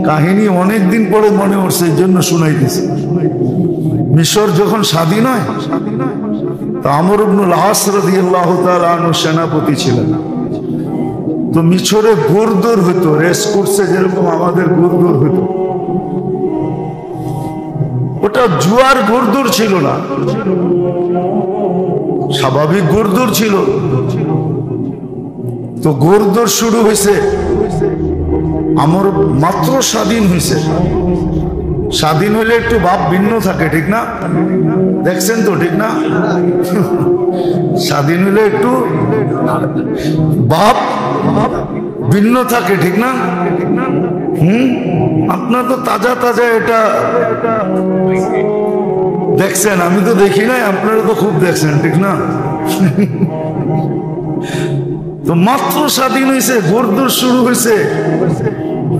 কাহিনী অনেকদিন পরে মনে পড়ছে, এই জন্য শুনাই দিছি। মিশর যখন স্বাধীন হয়, তো আমর ইবনুল আস রাদিয়াল্লাহু তাআলা আনহু সেনাপতি ছিলেন। তো মিশরে ঘোড়দৌড় হতো, রেস কোর্সে যেরকম আমাদের ঘোড়দৌড় হতো, ওটা জুয়ার ঘোড়দৌড় ছিল না, স্বাভাবিক ঘোড়দৌড় ছিল। তো ঘোড়দৌড় শুরু হয়েছে, আমার মাত্র স্বাধীন হয়েছে। স্বাধীন হলে একটু ভাব ভিন্ন থাকে, ঠিক না? দেখছেন তো, ঠিক না? স্বাধীন হলে একটু ভাব ভিন্ন থাকে, ঠিক না? আপনার তো তাজা তাজা এটা দেখছেন, আমি তো দেখি নাই, আপনারা তো খুব দেখছেন, ঠিক না? তো মাত্র স্বাধীন হয়েছে, ঘোড়দৌড় শুরু হয়েছে।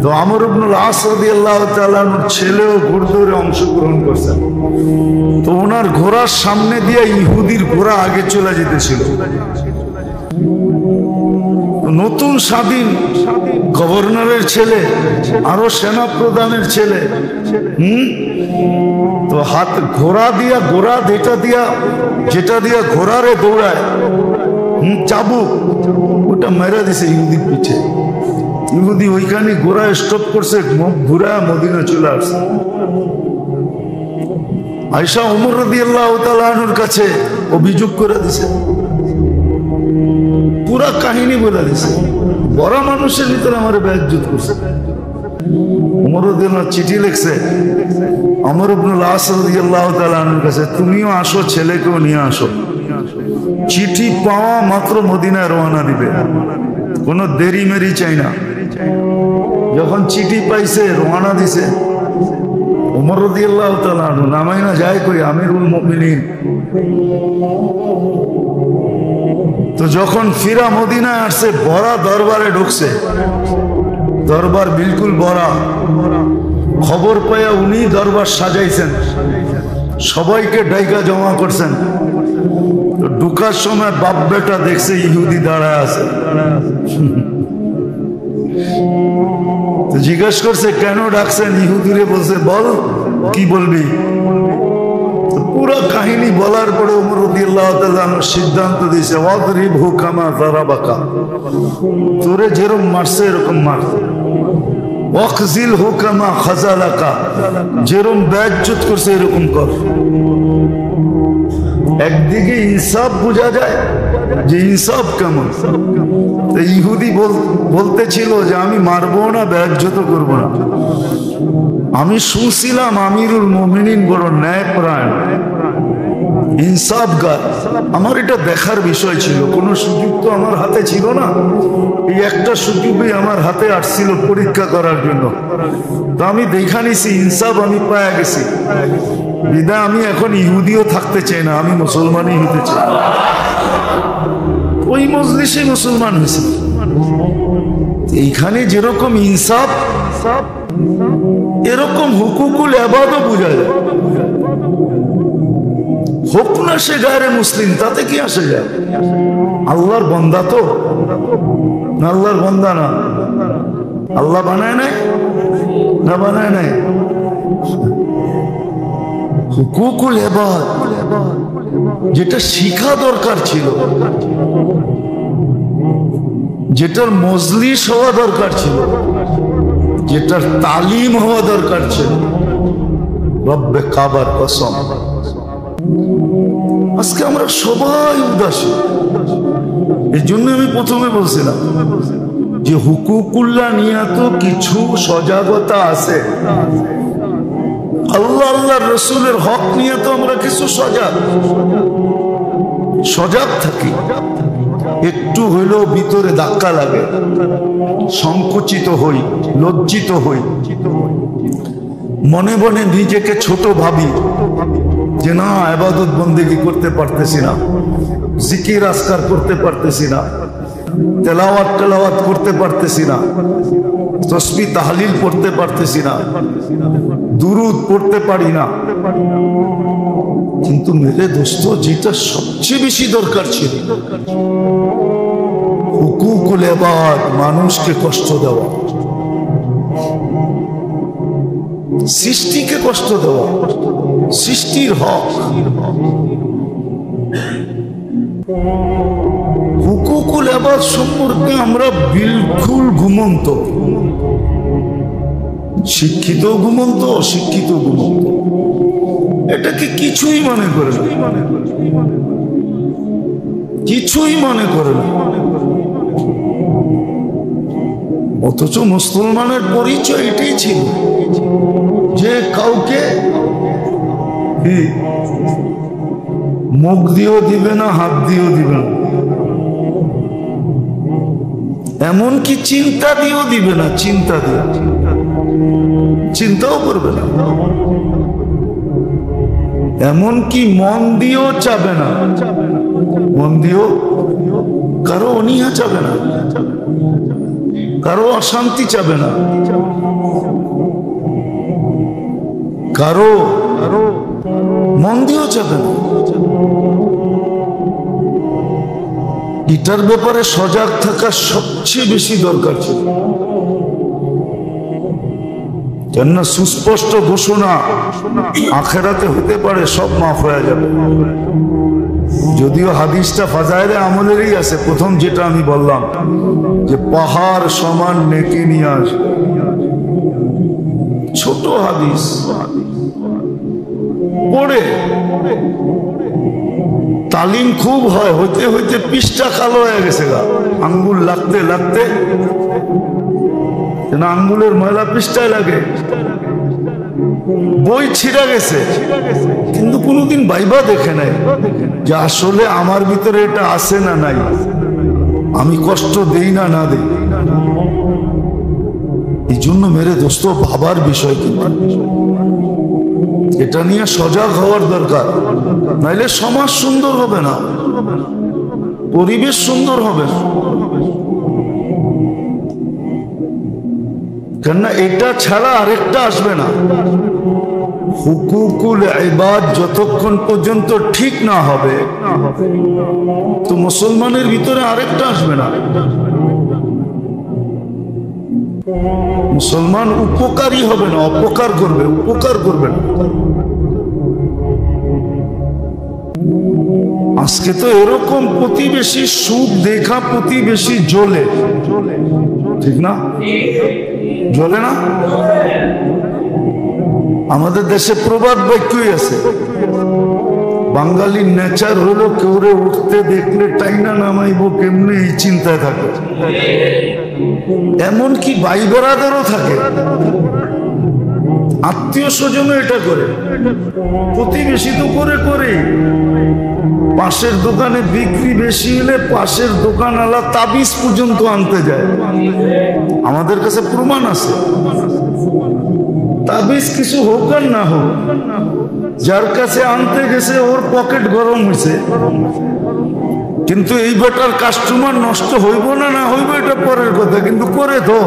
তো আমর ইবনুল আস রাদিয়াল্লাহু তাআলা আনহুর ছেলেও ঘোড়দৌড়ে অংশগ্রহণ করছেন। তো ওনার ঘোড়ার সামনে দিয়ে ইহুদির ঘোড়া আগে চলে যেতেছিল। নতুন স্বাধীন গভর্নরের ছেলে, আরো সেনা প্রধানের ছেলে, তো হাত ঘোড়া দিয়া, ঘোড়া যেটা দিয়া ঘোড়ারে দৌড়ায়, চাবুক, ওটা মেরা দিছে ইহুদির পিঠে। ইহুদি ওইখানে ঘোড়া স্টপ করছে, ঘোড়া মদিনা চলে আসছে। আয়েশা ওমর রাদিয়াল্লাহু তাআলা আনহুর কাছে অভিযোগ করে দিছে, পুরা কাহিনী বলে দিছে, বড় মানুষের ভিতরে আমার বেইজ্জত করছে। ওমর রাদিয়াল্লাহু চিঠি লিখছে আমর ইবনুল আস রাদিয়াল্লাহু তাআলা আনহুর কাছে, তুমিও আসো, ছেলেকেও নিয়ে আসো। চিঠি পাওয়া মাত্র মদিনায় রওনা দিবে, কোনো দেরি মেরি চাই না। যখন চিঠি পাইছে, রওনা দিছে। ওমর রাদিয়াল্লাহু তাআলা আনহু নামাই না যায় কই আমিরুল মুমিনিন। তো যখন ফিরা মদিনায় আসছে, ভরা দরবারে ঢুকছে, দরবার বিলকুল ভরা। খবর পাইয়া উনি দরবার সাজাইছেন, সবাইকে ডাইকা জমা করছেন। তো ঢুকার সময় বাপ বেটা দেখছে ইহুদি দাঁড়ায় আছে। তো জিজ্ঞেস করছে কেন ডাকছেন? ইহুদিরে বলছে, বল কি বলবি। পুরো কাহিনী বলার পরে ওমর রাদিয়াল্লাহু তাআলা আনহু সিদ্ধান্ত দিয়েছে, ওয়াদরিবহু কামা যারাবাকা, তোরে যেরকম মারছে এরকম মার। ওয়াখজিলহু কামা খাযালাকা, যেরকম বেইজ্জত করছে এরকম কর। একদিকে ইনসাফ বোঝা যায় যে ইনসাফ কেমন। ইহুদি বলতেছিল যে আমি মারবো না, বেইজ্জত করবো না। আমি শুনছিলাম আমিরুল মুমিনিন বড় ন্যায়পরায়ণ, ইনসাফগার। আমার এটা দেখার বিষয় ছিল, কোনো সুযোগ তো আমার হাতে ছিল না। এই একটা সুযোগই আমার হাতে আসছিল পরীক্ষা করার জন্য। তো আমি দেখা নিছি ইনসাফ আমি পায়া গেছি, বিদা আমি এখন ইহুদিও থাকতে চাই না, আমি মুসলমানই হতে চাই। ওই মজলিসে মুসলমান হয়েছে। এইখানে যেরকম ইনসাফ, এরকম হুকুকুল ইবাদত বোঝা যায়। হোক না সে গায়রে মুসলিম, তাতে কি আসে যায়? আল্লাহর বান্দা তো, আল্লাহর বান্দা না। আল্লাহ বানায় নাই না, বানায় নাই। হুকুকুল ইবাদত যেটা শিখা দরকার ছিল, যেটার মজলিস হওয়া দরকার ছিল, যেটার তালিম হওয়া দরকার ছিল, রব্বে কাবার কসম আজকে আমরা সবাই উদাসী। এই জন্য আমি প্রথমে বলছিলাম যে হুকুকুল্লাহ নিয়ে তো কিছু সজাগতা আছে, আল্লাহ আল্লাহর রসুলের হক নিয়ে তো আমরা কিছু সজাগ থাকি। একটু হইলেও ভিতরে ধাক্কা লাগে, সংকুচিত হই, লজ্জিত হই, মনে মনে নিজেকে ছোট ভাবি যে না, ইবাদত বন্দেগী করতে পারতেছি না, জিকির আজকার করতে পারতেছি না, তেলাওয়াত করতে পারতেছি না, তসবিহ তাহলিল পড়তে পারতেছি না, দুরুদ পড়তে পারি না। কিন্তু মেরে দোস্ত, যেটা সবচেয়ে বেশি দরকার ছিল, হুকুকুল ইবাদ, মানুষকে কষ্ট দেওয়া, সৃষ্টিকে কষ্ট দেওয়া, সৃষ্টির হক। হুকুকুল ইবাদ সম্পর্কে আমরা বিলকুল ঘুমন্ত, শিক্ষিত ঘুমন্ত, অশিক্ষিত ঘুমন্ত, এটাকে কিছুই মনে করে না, কিছুই মনে করে না। অথচ মুসলমানের পরিচয় এটাই ছিল যে কাউকে মুখ দিয়েও দিবে না, হাত দিয়েও দিবে না, এমনকি চিন্তা দিয়েও দিবে না, চিন্তা দিয়ে চিন্তাও করবে না, এমনকি মন দিয়েও চাবে না, মন দিয়েও কারো অনীহা চাবে না, কারো অশান্তি চাবে না, কারো মন দিয়েও চাবে না। এটার ব্যাপারে সজাগ থাকা সবচেয়ে বেশি দরকার ছিল। কেননা সুস্পষ্ট ঘোষণা আখেরাতে হতে পারে সব মাফ হয়ে যাবে। যদিও হাদিসটা ফাজাইলে আমলেরই আছে, প্রথম যেটা আমি বললাম যে পাহাড় সমান নেকি নিয়ে আসবে, ছোট হাদিস পড়ে তালিম খুব হয়, হইতে হইতে পৃষ্ঠা কালো হয়ে গেছে গা, আঙ্গুল লাগতে লাগতে, আঙ্গুলের ময়লা পৃষ্ঠায় লাগে, বই ছিঁড়া গেছে, কিন্তু কোনোদিন ভাইবা দেখে নাই যে আসলে আমার ভিতরে এটা আছে না নাই, আমি কষ্ট দেই না না দেই। এই জন্য মেরে দোস্ত ভাবার বিষয়, কিন্তু এটা নিয়ে সজাগ হওয়ার দরকার, নাইলে সমাজ সুন্দর হবে না, পরিবেশ সুন্দর হবে না। কেননা এটা ছাড়া আরেকটা আসবে না। হুকুকুল ইবাদ যতক্ষণ পর্যন্ত ঠিক না হবে তো মুসলমানের ভিতরে আরেকটা আসবে না। মুসলমান উপকারী হবে না, অপকার করবে, উপকার করবে না। আজকে তো এরকম প্রতিবেশী সুখ দেখা প্রতিবেশী জ্বলে, ঠিক না? জ্বলে না? আমাদের দেশে প্রবাদ বাক্যই আছে, বাঙালির নেচার হলো কেউরে উঠতে দেখলে টাইনা নামাইবো কেমনে এই চিন্তায় থাকে। এমনকি ভাই বেড়াদেরও থাকে, আত্মীয় স্বজনও এটা করে, প্রতিবেশী তো করে করেই। পাশের দোকানে বিক্রি বেশি হলে পাশের দোকানওয়ালা তাবিজ পর্যন্ত আনতে যায়, আমাদের কাছে প্রমাণ আছে। তাবিজ কিছু হোক আর না হোক, যার কাছে আনতে গেছে ওর পকেট গরম হয়েছে, কিন্তু এই বেটার কাস্টমার নষ্ট হইব না না হইব এটা পরের কথা, কিন্তু করে তো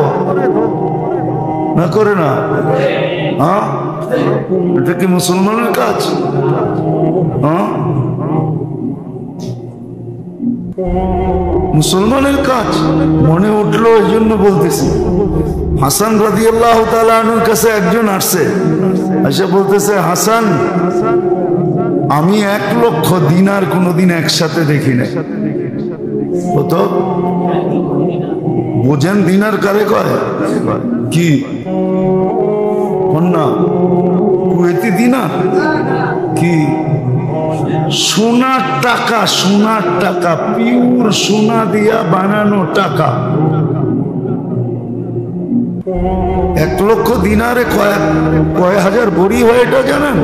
না, করে না? হ্যাঁ, এটা কি মুসলমানের কাজ? হ্যাঁ, মুসলমানের কাজ। মনে উঠলো এই জন্য বলতেছি, হাসান রাদিয়াল্লাহু তাআলা আনহুর কাছে একজন আসছে, এসে বলতেছে, হাসান, আমি 1 লক্ষ দিনার কোনোদিন একসাথে দেখি নাই। কত বোঝেন দিনার কারে কয়? কি কন্যা কুয়েতি দিনার? কি সোনার টাকা, সোনার টাকা, পিওর সোনা দিয়া বানানো টাকা। 1 লক্ষ দিনারে কয় হাজার ভরি হয় এটা জানেন?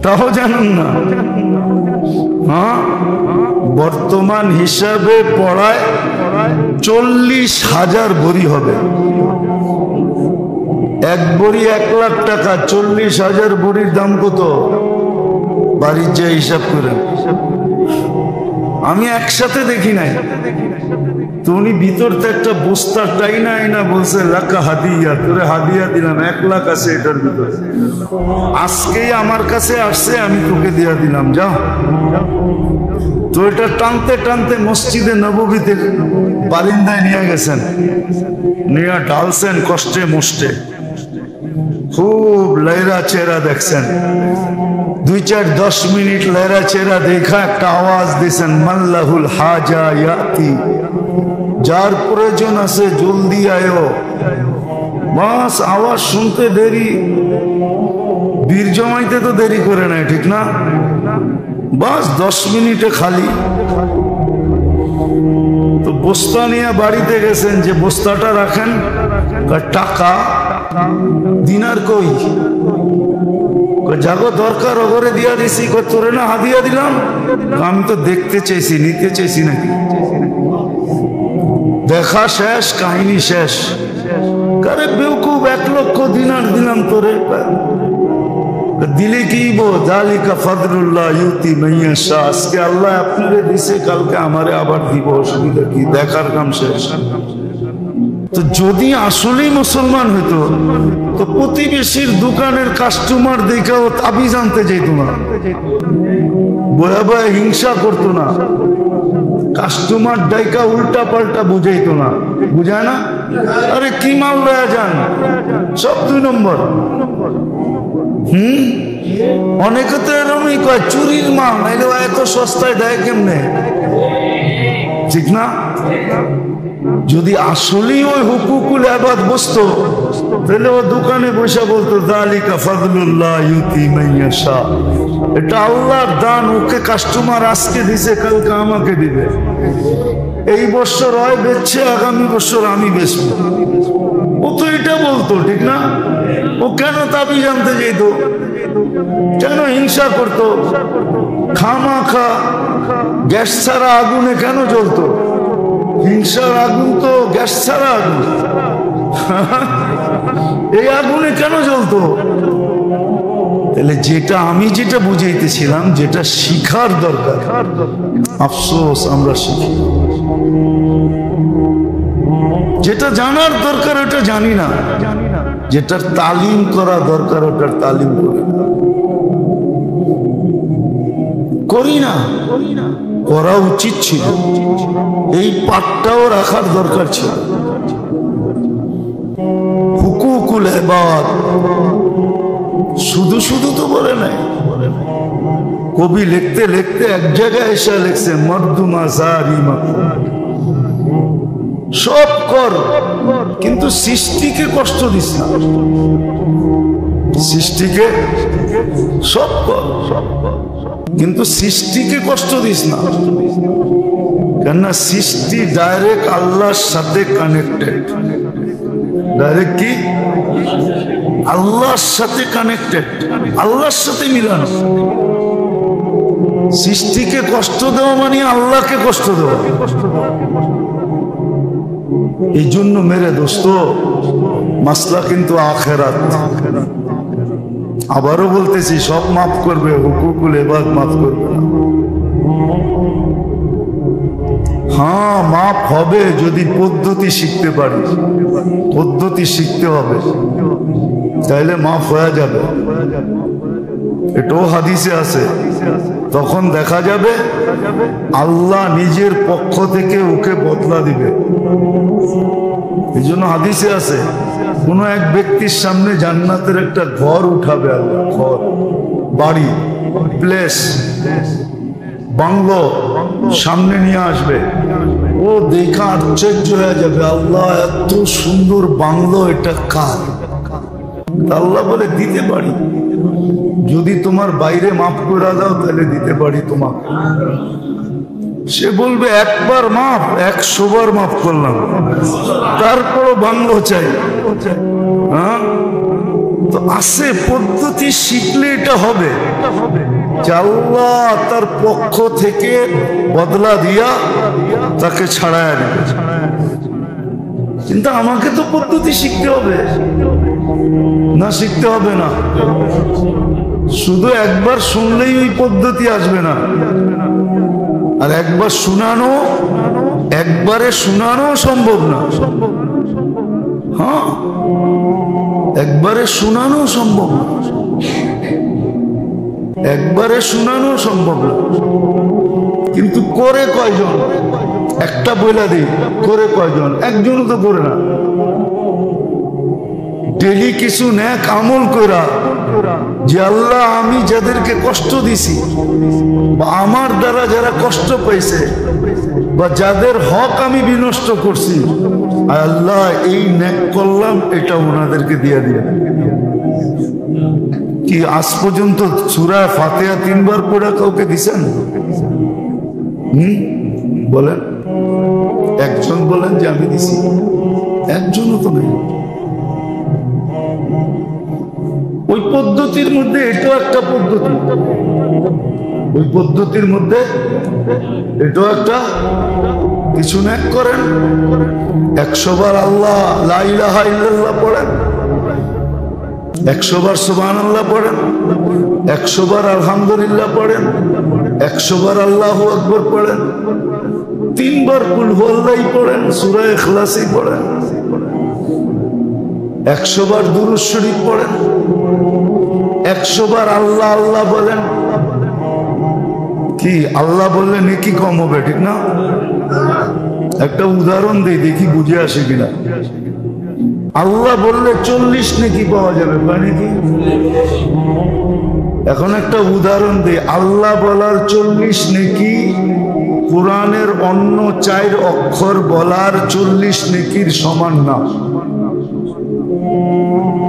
তাও জানেন না? হ্যাঁ, বর্তমান হিসাবে পড়ায় 40,000 ভরি হবে। 1 ভরি 1 লাখ টাকা, 40,000 ভরির দাম কত? বাড়ির যে হিসাব করেন। আমি একসাথে দেখি নাই, তো উনি ভিতরতে একটা বস্তা টাইনা আইনা বলছে, লাকা হাদিয়া, তোরে হাদিয়া দিলাম, 1 লাখ আছে এটার ভিতরে, আজকেই আমার কাছে আসছে, আমি তোকে দিয়া দিলাম, যা। তো এটা টানতে টানতে মসজিদে নববীতে বারিন্দায় নিয়ে গেছেন, নিয়ে ঢালছেন কষ্টে মষ্টে, খুব লয়রা চেহারা দেখছেন, 2-4-10 মিনিট লয়রা চেহারা দেখা একটা আওয়াজ দিয়েছেন, মাল্লাহুল হাজা ইয়াতি, যার প্রয়োজন আছে জলদি আয়ো। বাস আওয়াজ শুনতে দেরি, বীর জমাইতে তো দেরি করে নাই, ঠিক না? বাস 10 মিনিটে খালি। তো বস্তা নিয়ে বাড়িতে গেছেন, যে বস্তাটা রাখেন, টাকা দিনার কই, জাগো দরকার ওগরে দিয়া দিছি, তোরে না হাদিয়া দিলাম, আমি তো দেখতে চাইছি, নিতে চাইছি নাকি। দেখা শেষ, কাহিনী শেষ। কারে বেউকুব, 1 লক্ষ দিনার দিলাম তোরে, দিলে কি বো, যালিকা ফাদলুল্লাহ ইউতি মাইয়াশা, আজকে আল্লাহ আপনারে দিছে, কালকে আমারে আবার দিব, অসুবিধা কি, দেখার কাম শেষ। তো যদি আসলেই মুসলমান হইতো তো প্রতিবেশীর দোকানের কাস্টমার দেখাও তাবিজ আনতে যেত না, বয়া বয়া হিংসা করতো না, কাস্টমার ডাইকা উল্টা পাল্টা বুঝাইতো না, বুঝায় না? আরে কি মাল লয়া যান, সব 2 নম্বর। অনেকে তো এরকমই কয় চুরির মাল, নাইলে এত সস্তায় দেয় কেমনে, ঠিক না? যদি আসলেই ওই হুকুকুল ইবাদ বসতো, তাহলে ও দোকানে বসে বলতো, যালিকা ফাদলুল্লাহ ইউতি মাইয়াশা, এটা আল্লাহর দান, ওকে কাস্টমার আজকে দিছে, কালকে আমাকে দিবে। এই বছর হয় বেচছে, আগামী বছর আমি বেচবো, ও তো এটা বলতো, ঠিক না? ও কেন তাবিজ আনতে যেত, কেন হিংসা করতো, খামাখা গ্যাস ছাড়া আগুনে কেন জ্বলতো? হিংসার আগুন তো গ্যাস ছাড়া আগুন, এই আগুনে কেন জ্বলতো? তাহলে আমি যেটা বুঝাইতেছিলাম, যেটা শিখার দরকার, আফসোস আমরা শিখি, যেটা জানার দরকার ওটা জানি না, যেটার তালিম করা দরকার ওটার তালিম করি না, করা উচিত ছিল, এই পাঠটাও রাখার দরকার ছিল। হুকুকুল ইবাদ শুধু শুধু তো বলে নাই, কবি লিখতে লিখতে এক জায়গায় এসে লিখছে, মর্দুমা জারিমা, সব কর কিন্তু সৃষ্টিকে কষ্ট দিস না, সৃষ্টিকে সব কর কিন্তু সৃষ্টিকে কষ্ট দিস না, কেননা সৃষ্টি ডাইরেক্ট আল্লাহর সাথে কানেক্টেড। ডাইরেক্ট কি? আল্লাহর সাথে কানেক্টেড, আল্লাহর সাথে মিলানো। সৃষ্টিকে কষ্ট দেওয়া মানে আল্লাহকে কষ্ট দেওয়া। এই জন্য মেরে দোস্ত, মাসলা কিন্তু আখিরাত। আবারও বলতেছি, সব মাফ করবে, হুকুকুল ইবাদ মাফ করবে না। হ্যাঁ, মাফ হবে যদি পদ্ধতি শিখতে পারি, পদ্ধতি শিখতে হবে, তাইলে মাফ হয়ে যাবে। এটাও হাদিসে আছে, তখন দেখা যাবে আল্লাহ নিজের পক্ষ থেকে ওকে বদলা দিবে। এই জন্য হাদিসে আছে, কোন এক ব্যক্তির সামনে জান্নাতের একটা ঘর উঠাবে আল্লাহ, ঘর, বাড়ি, প্লেস, বাংলো সামনে নিয়ে আসবে। ও দেখা আশ্চর্য হয়ে যাবে, আল্লাহ এত সুন্দর বাংলো, এটা কার? আল্লাহ বলে, দিতে পারি, যদি তোমার বাইরে মাফ করে দাও তাহলে দিতে পারি তোমাকে। সে বলবে, একবার মাফ, 100 বার মাফ করলাম, তারপরও বাংলো চাই। হ্যাঁ, তো আছে পদ্ধতি, শিখলে এটা হবে। আল্লাহ তার পক্ষ থেকে বদলা দিয়া তাকে ছাড়ায় নেবে, কিন্তু আমাকে তো পদ্ধতি শিখতে হবে না? শিখতে হবে না, শুধু একবার শুনলেই ওই পদ্ধতি আসবে না। আর একবার শুনানো, একবারে শুনানো সম্ভব না। হ্যাঁ, একবারে শুনানো সম্ভব না, একবারে শুনানো সম্ভব না। কিন্তু করে কয়জন? একটা বইলা দিই, করে কয়জন? একজনও তো করে না। ডেলি কিছু নেক আমল করা, যে আল্লাহ আমি যাদেরকে কষ্ট দিছি বা আমার দ্বারা যারা কষ্ট পাইছে বা যাদের হক আমি বিনষ্ট করছি, আল্লাহ এই নেক করলাম, এটা ওনাদেরকে দিয়ে দিয়ে। কি আজ পর্যন্ত সূরা ফাতিহা 3 বার পড়া কাউকে দিছেন? বলেন, একজন বলেন যে আমি দিছি, একজনও তো নেই। ওই পদ্ধতির মধ্যে এটাও একটা পদ্ধতি, ওই পদ্ধতির মধ্যে এটাও একটা, কিছু নেক করেন, 100 বার আল্লাহ লা ইলাহা ইল্লাল্লাহ পড়েন, 100 বার সুবহানাল্লাহ পড়েন, 100 বার আলহামদুলিল্লাহ পড়েন, 100 বার আল্লাহু আকবার পড়েন, 3 বার কুল হুয়াল্লাহই পড়েন, সূরা ইখলাসই পড়েন, 100 বার দুরূদ শরীফ পড়েন, 100 বার আল্লাহ আল্লাহ বলেন। কি আল্লাহ বললে নেকি কম হবে, ঠিক না? একটা উদাহরণ দিই, দেখি বুঝে আসে কিনা। আল্লাহ বললে 40 নেকি পাওয়া যাবে, মানে কি? এখন একটা উদাহরণ দিই, আল্লাহ বলার 40 নেকি কোরআনের অন্য 4 অক্ষর বলার 40 নেকির সমান না।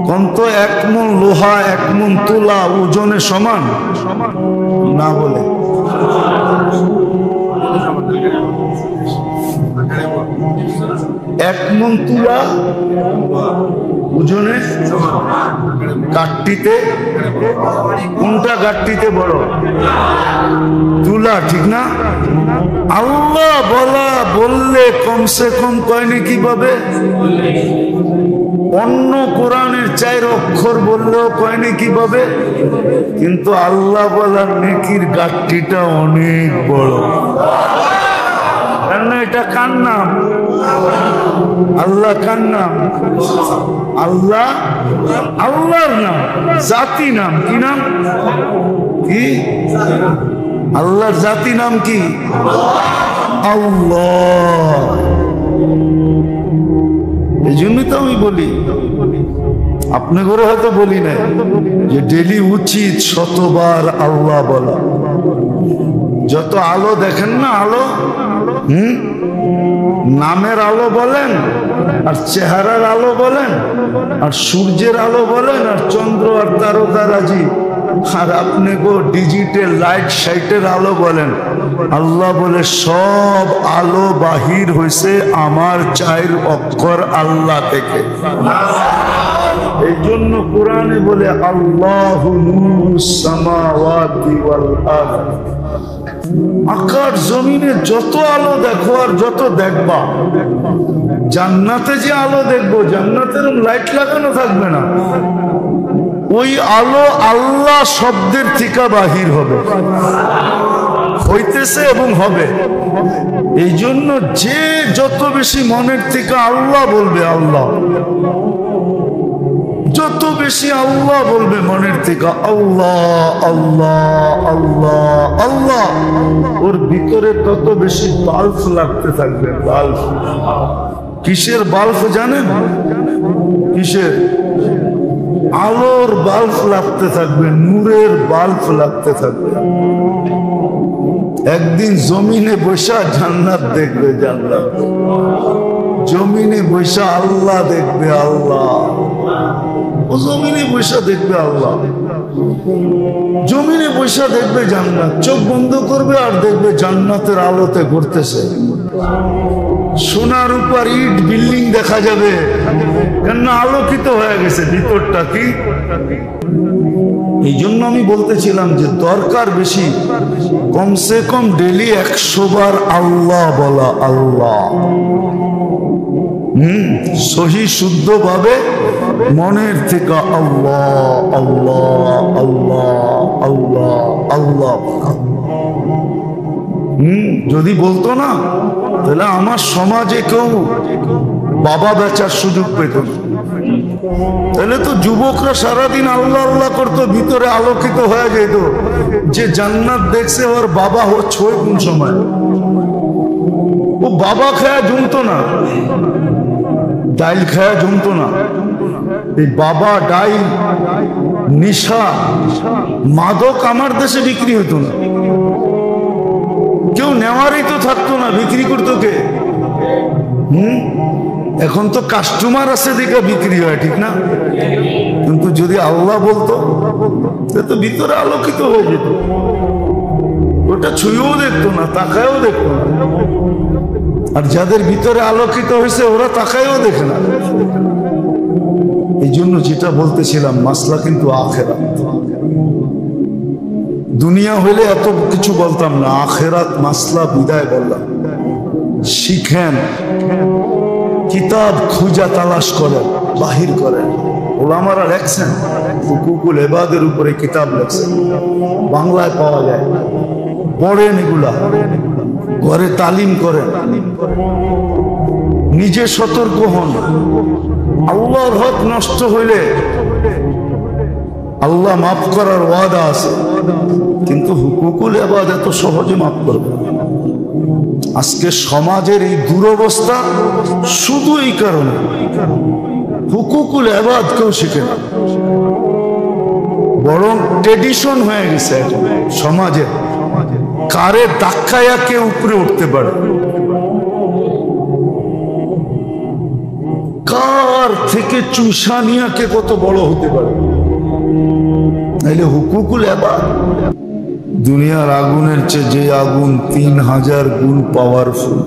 কন্ত 1 মণ লোহা 1 মণ তুলা ওজনে সমান না? বলে 1 মণ তুলা ওজনে গাট্টিতে, কোনটা গাট্টিতে বড়? তুলা, ঠিক না? আল্লাহ বললে কমসে কম কয় নেকি পাবে? অন্য কোরআনের 4 অক্ষর বললেও কয় নেকি পাবে? কিন্তু আল্লাহ বলার নেকির গাট্টিটা অনেক বড়। কারণ এটা কার নাম? আল্লাহ কার নাম? আল্লাহ আল্লাহর নাম, জাতি নাম। কি নাম? কি আল্লাহর জাতি নাম? কি? আল্লাহ। এই জন্যই তো আমি বলি, আপনি করে হয়তো বলি না যে ডেলি উচিত 100 বার আল্লাহ বলা। যত আলো দেখেন না, আলো, নামের আলো বলেন, আর চেহারার আলো বলেন, আর সূর্যের আলো বলেন, আর চন্দ্র আর তারকারাজি, আর আপনি গো ডিজিটাল লাইট সাইটের আলো বলেন, আল্লাহ বলে সব আলো বাহির হয়েছে আমার 4 অক্ষর আল্লাহ থেকে। এই জন্য কোরআনে বলে আল্লাহু নূরুস সামাওয়াতি ওয়াল আরদ। আকাশ জমিনে যত আলো দেখো আর যত দেখবা, জান্নাতে যে আলো দেখবো, জান্নাতের লাইট লাগানো থাকবে না, ওই আলো আল্লাহ শব্দের থেকে বাহির হবে, হইতেছে এবং হবে। এই জন্য যে যত বেশি মনের থেকে আল্লাহ বলবে, আল্লাহ যত বেশি আল্লাহ বলবে মনের থেকে, আল্লাহ আল্লাহ আল্লাহ আল্লাহ, ওর ভিতরে তত বেশি বাল্ব লাগতে থাকবে। বাল্ব, কিসের বাল্ব জানেন? কিসের? আলোর বাল্ব লাগতে থাকবে, নূরের বাল্ব লাগতে থাকবে। একদিন জমিনে বসা জান্নাত দেখবে, জান্নাত জমিনে বসা আল্লাহ দেখবে, আল্লাহ ও জমিনে বসা দেখবে, আল্লাহ জমিনে বসা দেখবে জান্নাত। চোখ বন্ধ করবে আর দেখবে জান্নাতের আলোতে ঘুরতেছে। সোনার উপর ইট বিল্ডিং দেখা যাবে, কেন? আলোকিত হয়ে গেছে ভিতরটা। কি এই জন্য আমি বলতেছিলাম যে দরকার বেশি, কমসে কম ডেলি 100 বার আল্লাহ বলা। আল্লাহ সহি শুদ্ধ ভাবে মনের থেকে আল্লাহ আল্লাহ আল্লাহ আল্লাহ আল্লাহ। যদি বলতো না, তাহলে আমার সমাজে কেউ বাবা বেচার সুযোগ পেত না। তাহলে তো যুবকরা সারাদিন আল্লাহ আল্লাহ করতো, ভিতরে আলোকিত হয়ে যেত যে জান্নাত দেখছে, ওর বাবা ছয় কোন সময়। ও বাবা খায়া জমতো না, ডাইল খায়া জমতো না, এই বাবা ডাই নিশা মাদক আমার দেশে বিক্রি হতো না, কেউ নেওয়ারই তো থাকতো না, বিক্রি করতো কে? এখন তো কাস্টমার আছে দেখে বিক্রি হয়, ঠিক না? কিন্তু যদি আল্লাহ বলতো তো ভিতরে আলোকিত হয়ে যেত, ওটা ছুঁয়েও দেখতো না, তাকায়ও দেখতো না। আর যাদের ভিতরে আলোকিত হয়েছে ওরা তাকায়ও দেখে না। এই জন্য যেটা বলতেছিলাম, মাসলা কিন্তু আখেরাত। দুনিয়া হইলে এত কিছু বলতাম না, আখেরাত মাসলা বিদায় বললাম। শিখেন, কিতাব খুঁজা তালাশ করেন, বাহির করেন। ওলামারা লেখছেন, হুকুকুল ইবাদের উপরে কিতাব লেখছেন, বাংলায় পাওয়া যায়। পড়েন এগুলা, ঘরে তালিম করেন, নিজে সতর্ক হন। আল্লাহর হক নষ্ট হইলে আল্লাহ মাফ করার ওয়াদা আছে, কিন্তু হুকুকুল ইবাদ এত সহজে মাফ করবে না। আজকে সমাজের এই দুরবস্থা শুধু এই কারণে, হুকুকুল ইবাদ কেউ শিখে না, বরং ট্রেডিশন হয়ে গেছে সমাজে। কারে ধাক্কায়া কে উপরে উঠতে পারে, কার থেকে চুষা নিয়ে কে কত বড় হতে পারে। নাইলে হুকুকুল ইবাদ, দুনিয়ার আগুনের চেয়ে যে আগুন 3000 গুণ পাওয়ারফুল,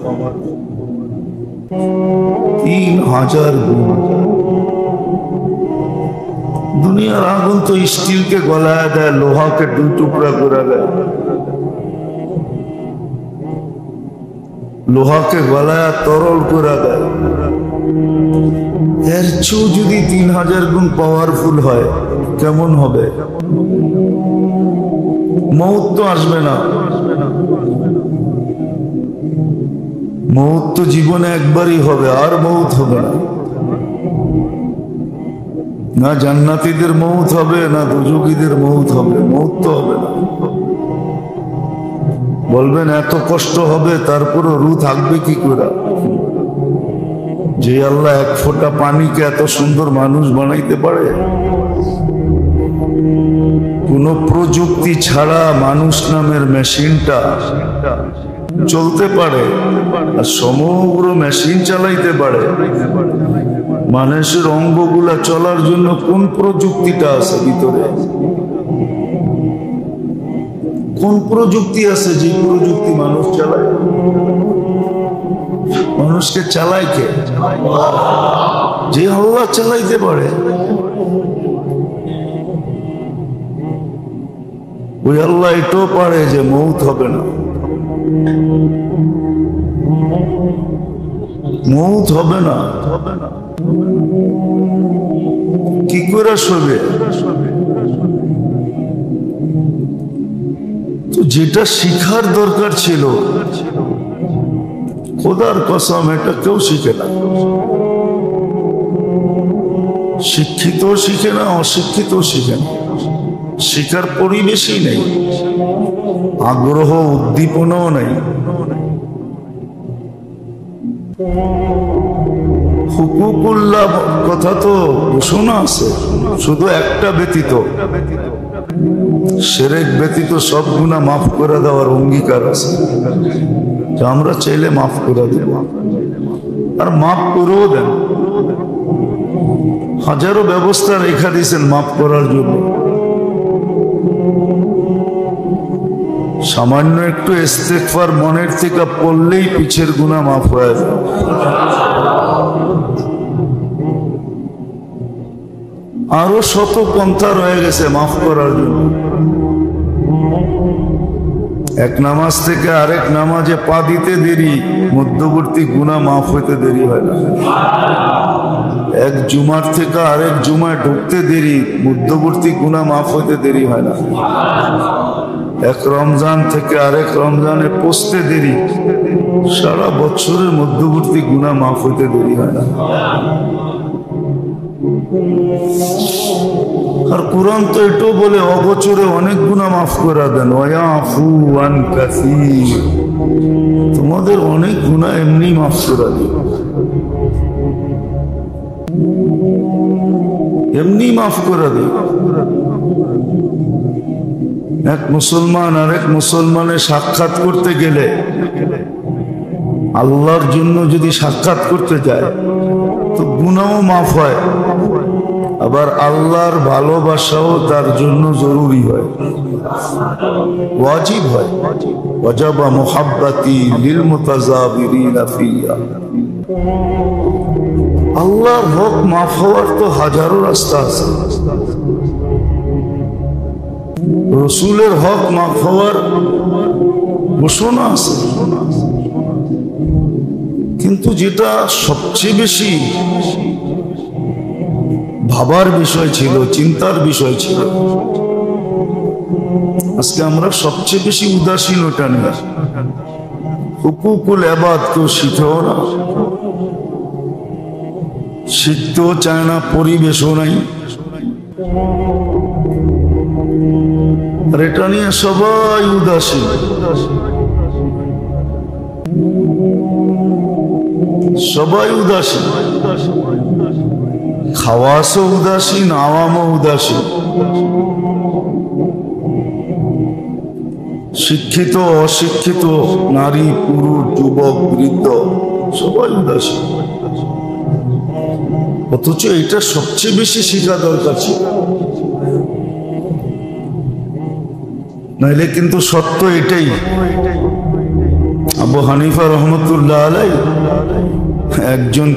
3000 গুণ। দুনিয়ার আগুন তো স্টিলকে গলায় দেয়, লোহাকে 2 টুকরা করে দেয়। লোহাকে গলায় তরল করে দেয়। এর চেয়েও যদি 3000 গুণ পাওয়ারফুল হয় কেমন হবে? মৌত তো আসবে না, মৌত তো জীবনে একবারই হবে, আর মৌত হবে না। না জান্নাতীদের মৌত হবে, না দুজুগীদের মৌত হবে, মৌত তো হবে না। বলবেন এত কষ্ট হবে, তারপরও রু থাকবে কি করে? যে আল্লাহ 1 ফোঁটা পানিকে এত সুন্দর মানুষ বানাইতে পারে, কোন প্রযুক্তি ছাড়া মানুষ নামের মেশিনটা চলতে পারে, আর সমগ্র মেশিন চালাইতে পারে। মানুষের অঙ্গগুলা চলার জন্য কোন প্রযুক্তিটা আছে ভিতরে? কোন প্রযুক্তি আছে যে প্রযুক্তি মানুষ চালায়? মানুষকে চালায় কে? যে আল্লাহ চালাইতে পারে। ওই আল্লাহ এটাও পারে যে মৌত হবে না, মৌত হবে না। কি করে শোবে? তো যেটা শিখার দরকার ছিল, খোদার কসম এটা কেউ শিখে না। শিক্ষিত শিখে না, অশিক্ষিত শিখে না। শিখার পরিবেশই নেই, আগ্রহ উদ্দীপনাও নেই। হুকুকুল্লাহ কথা তো শোনা আছে, শুধু একটা ব্যতীত, শিরক ব্যতীত সব গুনাহ মাফ করে দেওয়ার অঙ্গীকার আছে, যা আমরা চাইলে মাফ করে দেব, আর মাফ করেও দেন। হাজারো ব্যবস্থা রেখা দিয়েছেন মাফ করার জন্য। সামান্য একটু ইস্তেগফার মনের থেকে পড়লেই পিছের গুনাহ মাফ হয়ে যায়। আরো শত পন্থা রয়ে গেছে মাফ করার জন্য। এক নামাজ থেকে আরেক নামাজে পা দিতে দেরি, মধ্যবর্তী গুনাহ মাফ হইতে দেরি হয় না। এক জুমার থেকে আরেক জুমায় ঢুকতে দেরি, মধ্যবর্তী গুনাহ মাফ হইতে দেরি হয় না। এক রমজান থেকে আরেক রমজানে পৌঁছতে দেরি, সারা বছরের মধ্যবর্তী গুনাহ মাফ হইতে দেরি হয় না। আর কোরআন তো এটাও বলে অগোচরে অনেক গুনাহ মাফ করে দেন, ওয়ায়াফু আন কাসীর, তোমাদের অনেক গুনাহ এমনি মাফ করে দেন। এমনি মাফ করে দেয়। এক মুসলমান আর এক মুসলমানের সাক্ষাৎ করতে গেলে, আল্লাহর জন্য যদি সাক্ষাৎ করতে যায় তো গুনাহও মাফ হয়, আবার আল্লাহর ভালোবাসাও তার জন্য জরুরি হয়, ওয়াজিব হয়। ওয়াজাবা মুহাব্বতি লিল মুতাযাবিরিনা ফিয়া। আল্লাহর হক মাফ হওয়ার তো হাজারো রাস্তা আছে, রসুলের হক মাফ হওয়ার ঘোষণা আছে, কিন্তু যেটা সবচেয়ে বেশি ভাবার বিষয় ছিল, চিন্তার বিষয় ছিল, আজকে আমরা সবচেয়ে বেশি উদাসীন ওটা নিয়ে। হুকুকুল ইবাদ কেউ শিখেও না, শিখতেও চায় না, পরিবেশও নাই, আর এটা নিয়ে সবাই উদাসীন। সবাই উদাসীন, খাওয়াসও উদাসীন, আওয়ামও উদাসীন, শিক্ষিত অশিক্ষিত, নারী পুরুষ যুবক বৃদ্ধ সবাই উদাসীন। অথচ এটা সবচেয়ে বেশি শেখা দরকার ছিল, নাইলে কিন্তু সত্য এটাই। আবু হানিফা রহমতুল্লাহ আলাইহি একজন